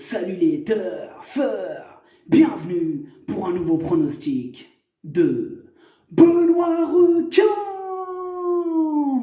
salut les turfeurs, bienvenue pour un nouveau pronostic de Benoît Requin.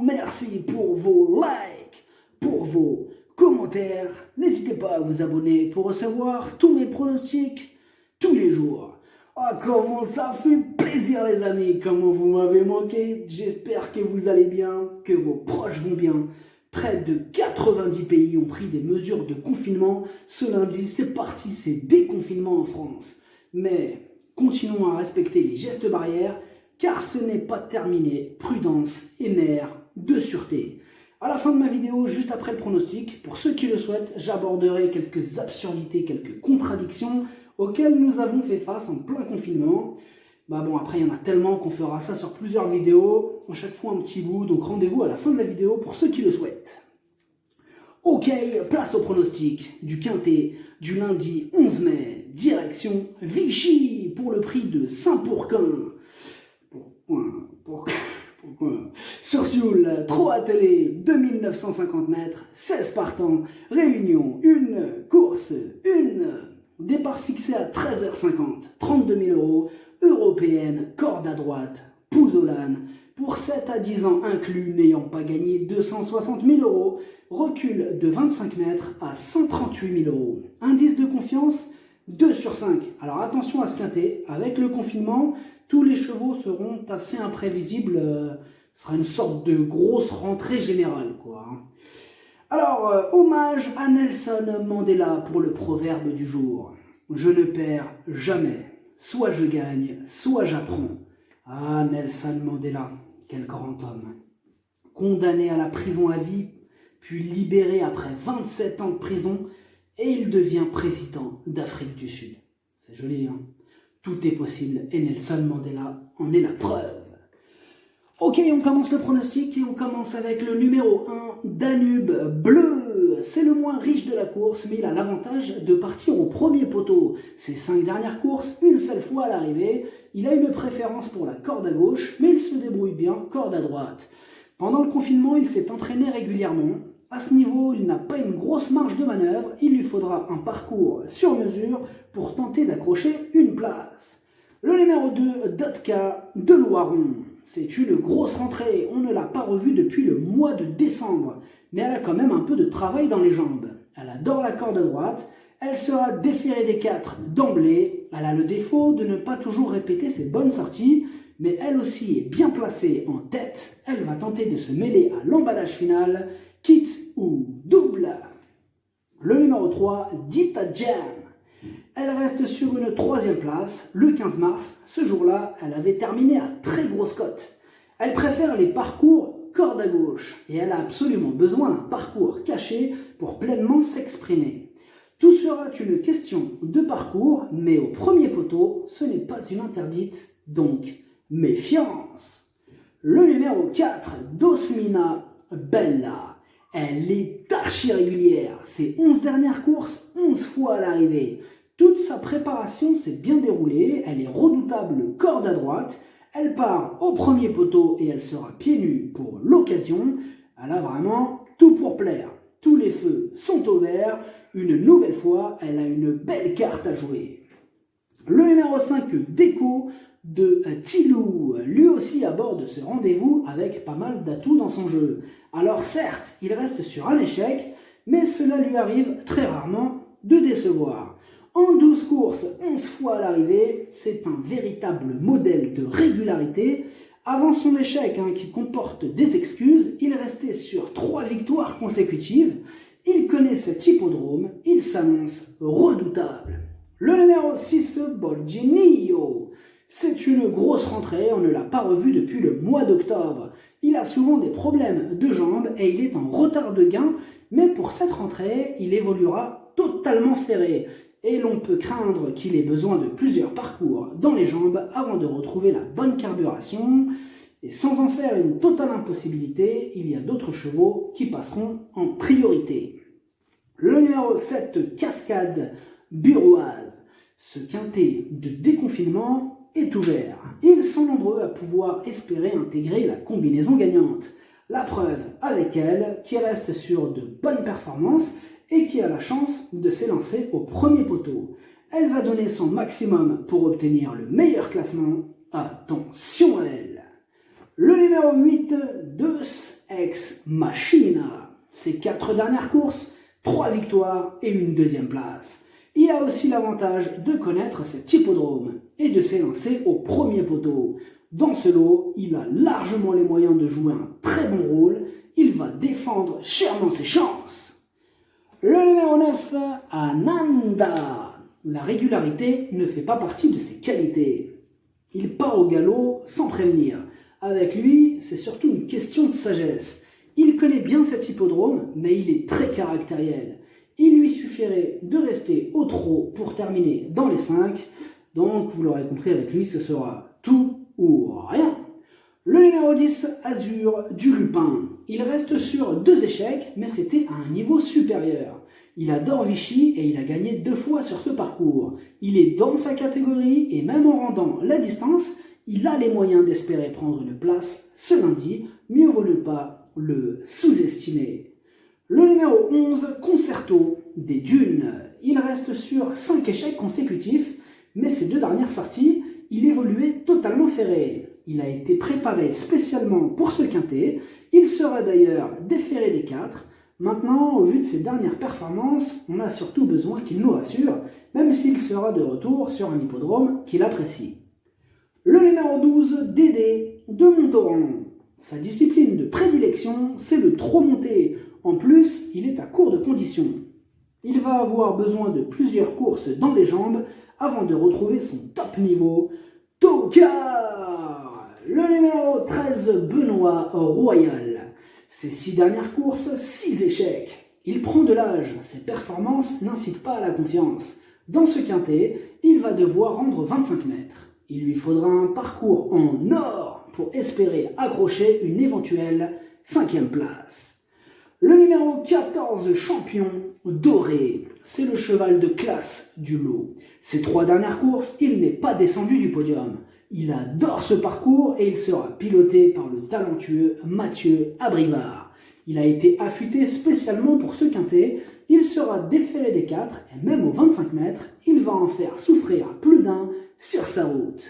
Merci pour vos likes, pour vos commentaires. N'hésitez pas à vous abonner pour recevoir tous mes pronostics tous les jours. Ah, comment ça fait plaisir les amis, comment vous m'avez manqué. J'espère que vous allez bien, que vos proches vont bien. Près de 90 pays ont pris des mesures de confinement. Ce lundi, c'est parti, c'est déconfinement en France. Mais continuons à respecter les gestes barrières, car ce n'est pas terminé. Prudence et mère de sûreté. À la fin de ma vidéo, juste après le pronostic, pour ceux qui le souhaitent, j'aborderai quelques absurdités, quelques contradictions auxquelles nous avons fait face en plein confinement. Après, il y en a tellement qu'on fera ça sur plusieurs vidéos, à chaque fois un petit bout, donc rendez-vous à la fin de la vidéo pour ceux qui le souhaitent. Ok, place au pronostic du quintet du lundi 11 mai, direction Vichy, pour le prix de Saint-Pourquin. Sur Sioule, 3 attelés, 2950 mètres, 16 partants, réunion, une course, départ fixé à 13h50, 32 000 €, européenne, corde à droite, Pouzzolane, pour 7 à 10 ans inclus, n'ayant pas gagné 260 000 €, recul de 25 mètres à 138 000 €. Indice de confiance, 2 sur 5. Alors attention à ce quintet, avec le confinement, tous les chevaux seront assez imprévisibles, ce sera une sorte de grosse rentrée générale, quoi. Alors, hommage à Nelson Mandela pour le proverbe du jour. Je ne perds jamais. Soit je gagne, soit j'apprends. Ah, Nelson Mandela, quel grand homme. Condamné à la prison à vie, puis libéré après 27 ans de prison, et il devient président d'Afrique du Sud. C'est joli, hein? Tout est possible, et Nelson Mandela en est la preuve. Ok, on commence le pronostic et on commence avec le numéro 1, Danube Bleu. C'est le moins riche de la course, mais il a l'avantage de partir au premier poteau. Ses 5 dernières courses, une seule fois à l'arrivée. Il a une préférence pour la corde à gauche, mais il se débrouille bien, corde à droite. Pendant le confinement, il s'est entraîné régulièrement. À ce niveau, il n'a pas une grosse marge de manœuvre. Il lui faudra un parcours sur mesure pour tenter d'accrocher une place. Le numéro 2, Dotka de Loiron. C'est une grosse rentrée, on ne l'a pas revue depuis le mois de décembre, mais elle a quand même un peu de travail dans les jambes. Elle adore la corde à droite, elle sera déférée des 4 d'emblée, elle a le défaut de ne pas toujours répéter ses bonnes sorties, mais elle aussi est bien placée en tête, elle va tenter de se mêler à l'emballage final, quitte ou double. Le numéro 3, Dita Jam. Elle reste sur une 3e place, le 15 mars. Ce jour-là, elle avait terminé à très grosse cote. Elle préfère les parcours corde à gauche et elle a absolument besoin d'un parcours caché pour pleinement s'exprimer. Tout sera une question de parcours, mais au premier poteau, ce n'est pas une interdite, donc méfiance. Le numéro 4, Dosmina Bella. Elle est archi régulière. Ses 11 dernières courses, 11 fois à l'arrivée. Toute sa préparation s'est bien déroulée, elle est redoutable corde à droite, elle part au premier poteau et elle sera pieds nus pour l'occasion. Elle a vraiment tout pour plaire. Tous les feux sont au vert, une nouvelle fois, elle a une belle carte à jouer. Le numéro 5, Déco de Tilou, lui aussi aborde ce rendez-vous avec pas mal d'atouts dans son jeu. Alors certes, il reste sur un échec, mais cela lui arrive très rarement de décevoir. En 12 courses, 11 fois à l'arrivée, c'est un véritable modèle de régularité. Avant son échec, qui comporte des excuses, il restait sur 3 victoires consécutives. Il connaît cet hippodrome, il s'annonce redoutable. Le numéro 6, Bolginio. C'est une grosse rentrée, on ne l'a pas revu depuis le mois d'octobre. Il a souvent des problèmes de jambes et il est en retard de gain, mais pour cette rentrée, il évoluera totalement ferré. Et l'on peut craindre qu'il ait besoin de plusieurs parcours dans les jambes avant de retrouver la bonne carburation. Et sans en faire une totale impossibilité, il y a d'autres chevaux qui passeront en priorité. Le numéro 7, Cascade Buroise. Ce quintet de déconfinement est ouvert. Ils sont nombreux à pouvoir espérer intégrer la combinaison gagnante. La preuve avec elle, qui reste sur de bonnes performances et qui a la chance de s'élancer au premier poteau. Elle va donner son maximum pour obtenir le meilleur classement. Attention à elle. Le numéro 8, Deus Ex Machina. Ses 4 dernières courses, 3 victoires et une deuxième place. Il a aussi l'avantage de connaître cet hippodrome et de s'élancer au premier poteau. Dans ce lot, il a largement les moyens de jouer un très bon rôle. Il va défendre chèrement ses chances. Le numéro 9, Ananda. La régularité ne fait pas partie de ses qualités. Il part au galop sans prévenir. Avec lui, c'est surtout une question de sagesse. Il connaît bien cet hippodrome, mais il est très caractériel. Il lui suffirait de rester au trot pour terminer dans les 5. Donc, vous l'aurez compris, avec lui, ce sera tout ou rien. Le numéro 10, Azur du Lupin. Il reste sur 2 échecs, mais c'était à un niveau supérieur. Il adore Vichy et il a gagné 2 fois sur ce parcours. Il est dans sa catégorie et même en rendant la distance, il a les moyens d'espérer prendre une place ce lundi. Mieux vaut ne pas le sous-estimer. Le numéro 11, Concerto des Dunes. Il reste sur 5 échecs consécutifs, mais ses 2 dernières sorties, il évoluait totalement ferré. Il a été préparé spécialement pour ce quintet. Il sera d'ailleurs déféré des 4. Maintenant, au vu de ses dernières performances, on a surtout besoin qu'il nous rassure, même s'il sera de retour sur un hippodrome qu'il apprécie. Le numéro 12, Dédé de Montauran. Sa discipline de prédilection, c'est le trot monté. En plus, il est à court de conditions. Il va avoir besoin de plusieurs courses dans les jambes avant de retrouver son top niveau. Tocard. Le numéro 13, Benoît Royal. Ses 6 dernières courses, 6 échecs. Il prend de l'âge, ses performances n'incitent pas à la confiance. Dans ce quintet, il va devoir rendre 25 mètres. Il lui faudra un parcours en or pour espérer accrocher une éventuelle 5e place. Le numéro 14, Champion Doré, c'est le cheval de classe du lot. Ses 3 dernières courses, il n'est pas descendu du podium. Il adore ce parcours et il sera piloté par le talentueux Mathieu Abrivard. Il a été affûté spécialement pour ce quintet. Il sera déféré des 4 et même aux 25 mètres, il va en faire souffrir plus d'un sur sa route.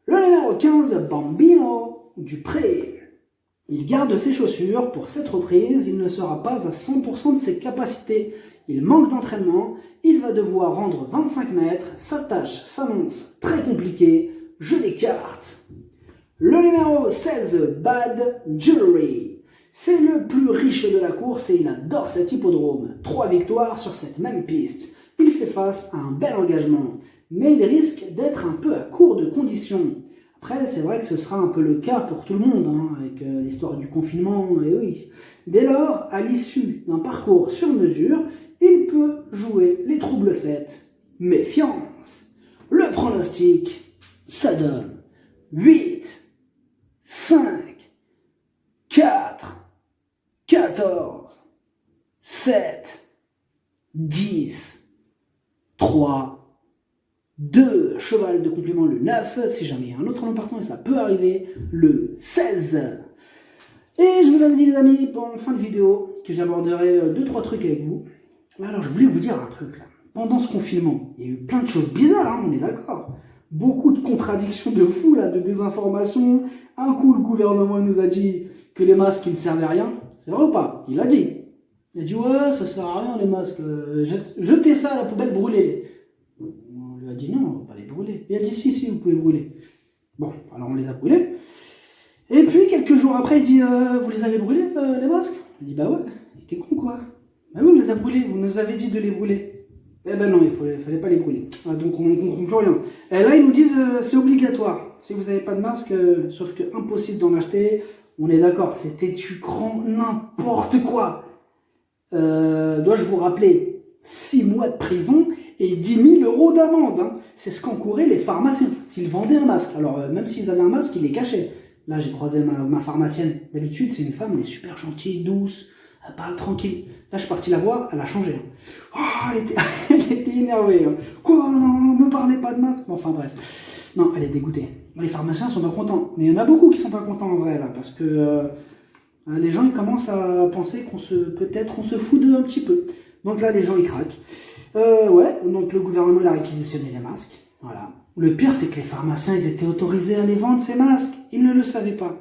Le numéro 15, Bambino du Pré. Il garde ses chaussures. Pour cette reprise, il ne sera pas à 100% de ses capacités. Il manque d'entraînement. Il va devoir rendre 25 mètres. Sa tâche s'annonce très compliquée. Je l'écarte. Le numéro 16, Bad Jewelry. C'est le plus riche de la course et il adore cet hippodrome. 3 victoires sur cette même piste. Il fait face à un bel engagement, mais il risque d'être un peu à court de conditions. Après, c'est vrai que ce sera un peu le cas pour tout le monde, avec l'histoire du confinement, et oui. Dès lors, à l'issue d'un parcours sur mesure, il peut jouer les troubles fêtes. Méfiance. Le pronostic, ça donne 8, 5, 4, 14, 7, 10, 3, 2, cheval de complément le 9, si jamais il y a un autre nom partant, et ça peut arriver, le 16. Et je vous avais dit les amis, en fin de vidéo, que j'aborderai 2-3 trucs avec vous. Alors je voulais vous dire un truc là. Pendant ce confinement, il y a eu plein de choses bizarres, on est d'accord. Beaucoup de contradictions de fou là, de désinformation. Un coup le gouvernement nous a dit que les masques ils ne servaient à rien. C'est vrai ou pas? Il a dit. Il a dit ouais, ça sert à rien les masques. Jetez ça à la poubelle, brûlez-les. On lui a dit non, on va pas les brûler. Il a dit si, vous pouvez brûler. Bon, alors on les a brûlés. Et puis quelques jours après, il dit vous les avez brûlés les masques? Il dit bah ouais, il était con quoi. Bah oui, on les a brûlés, vous nous avez dit de les brûler. Eh ben non, il fallait pas les brûler. Ah, donc on ne comprend plus rien. Et là, ils nous disent c'est obligatoire. Si vous n'avez pas de masque, sauf que impossible d'en acheter, on est d'accord, c'était du grand n'importe quoi. Dois-je vous rappeler 6 mois de prison et 10 000 € d'amende. C'est ce qu'encouraient les pharmaciens s'ils vendaient un masque. Alors, même s'ils avaient un masque, ils les cachaient. Là, j'ai croisé ma pharmacienne. D'habitude, c'est une femme, elle est super gentille, douce, elle parle tranquille. Là, je suis parti la voir, elle a changé. Oh, elle était énervée. Quoi? Non, me parlez pas de masque. Bon, enfin, bref. Non, elle est dégoûtée. Les pharmaciens sont pas contents. Mais il y en a beaucoup qui sont pas contents en vrai, là, parce que les gens, ils commencent à penser peut-être on se fout d'eux un petit peu. Donc là, les gens, ils craquent. Ouais, donc le gouvernement, il a réquisitionné les masques. Voilà. Le pire, c'est que les pharmaciens, ils étaient autorisés à les vendre, ces masques. Ils ne le savaient pas.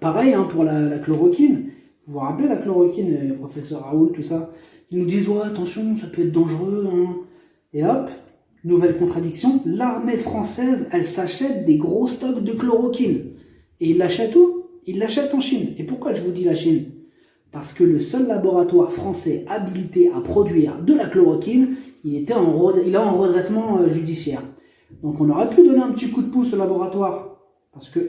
Pareil, hein, pour la chloroquine. Vous vous rappelez la chloroquine, professeur Raoult, tout ça? Ils nous disent, ouais, attention, ça peut être dangereux, hein. Et hop, nouvelle contradiction, l'armée française, elle s'achète des gros stocks de chloroquine. Et ils l'achètent où? Ils l'achètent en Chine. Et pourquoi je vous dis la Chine? Parce que le seul laboratoire français habilité à produire de la chloroquine, il est en redressement judiciaire. Donc on aurait pu donner un petit coup de pouce au laboratoire. Parce que,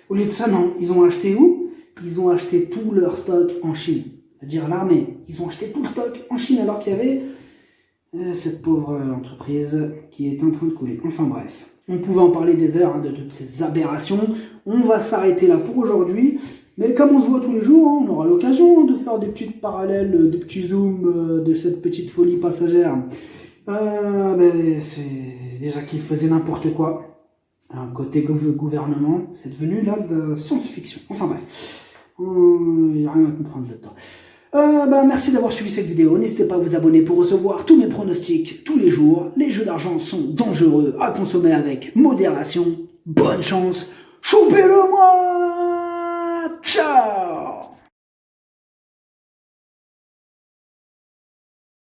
au lieu de ça, non. Ils ont acheté où? Ils ont acheté tout leur stock en Chine. C'est-à-dire l'armée. Ils ont acheté tout le stock en Chine alors qu'il y avait cette pauvre entreprise qui est en train de couler. Enfin bref. On pouvait en parler des heures, hein, de toutes ces aberrations. On va s'arrêter là pour aujourd'hui. Mais comme on se voit tous les jours, hein, on aura l'occasion de faire des petites parallèles, des petits zooms de cette petite folie passagère. C'est déjà qu'ils faisaient n'importe quoi. Alors, côté gouvernement, c'est devenu là de la science-fiction. Enfin bref, il n'y a rien à comprendre là-dedans. Merci d'avoir suivi cette vidéo. N'hésitez pas à vous abonner pour recevoir tous mes pronostics tous les jours. Les jeux d'argent sont dangereux à consommer avec modération. Bonne chance. Choupez-le moi. Ciao.